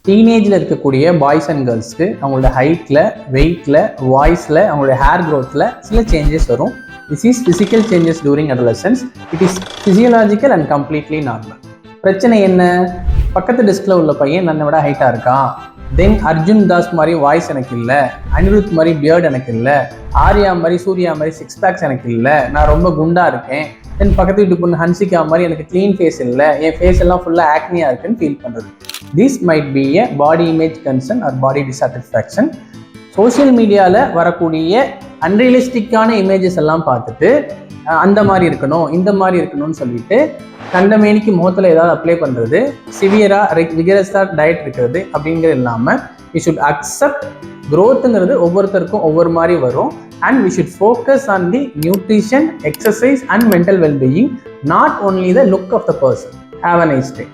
டீனேஜில் இருக்கக்கூடிய boys and கேர்ள்ஸ்க்கு அவங்களோட ஹைட்டில், வெயிட்டில், வாய்ஸில், அவங்களோட ஹேர் க்ரோத்தில் சில சேஞ்சஸ் வரும். This is physical changes during adolescence. It is physiological and completely normal. பிரச்சனை என்ன? பக்கத்து டெஸ்கில் உள்ள பையன் என்னை விட ஹைட்டாக இருக்கான், தென் அர்ஜுன் தாஸ் மாதிரி வாய்ஸ் எனக்கு இல்லை, அனிருத் மாதிரி பியர்ட் எனக்கு இல்லை, ஆர்யா மாதிரி சூர்யா மாதிரி சிக்ஸ் பேக்ஸ் எனக்கு இல்லை, நான் ரொம்ப குண்டாக இருக்கேன், தென் பக்கத்து வீட்டு பொண்ணு ஹன்சிகா மாதிரி எனக்கு க்ளீன் ஃபேஸ் இல்லை, என் ஃபேஸ் எல்லாம் ஃபுல்லாக ஆக்னியாக இருக்குன்னு ஃபீல் பண்ணுறது. This might be a body image concern or body dissatisfaction. Social மீடியாவில் வரக்கூடிய அன்ரியலிஸ்டிக்கான இமேஜஸ் எல்லாம் பார்த்துட்டு அந்த மாதிரி இருக்கணும், இந்த மாதிரி இருக்கணும்னு சொல்லிட்டு கண்டமேனிக்கு முகத்தில் ஏதாவது அப்ளை பண்ணுறது, சிவியராக விகரஸாக டயட் இருக்கிறது அப்படிங்கிறது இல்லாமல் வி ஷுட் அக்செப்ட் க்ரோத்துங்கிறது ஒவ்வொருத்தருக்கும் ஒவ்வொரு மாதிரி வரும். And we should focus on the nutrition, exercise and mental well-being, not only the look of the person. Have a nice day.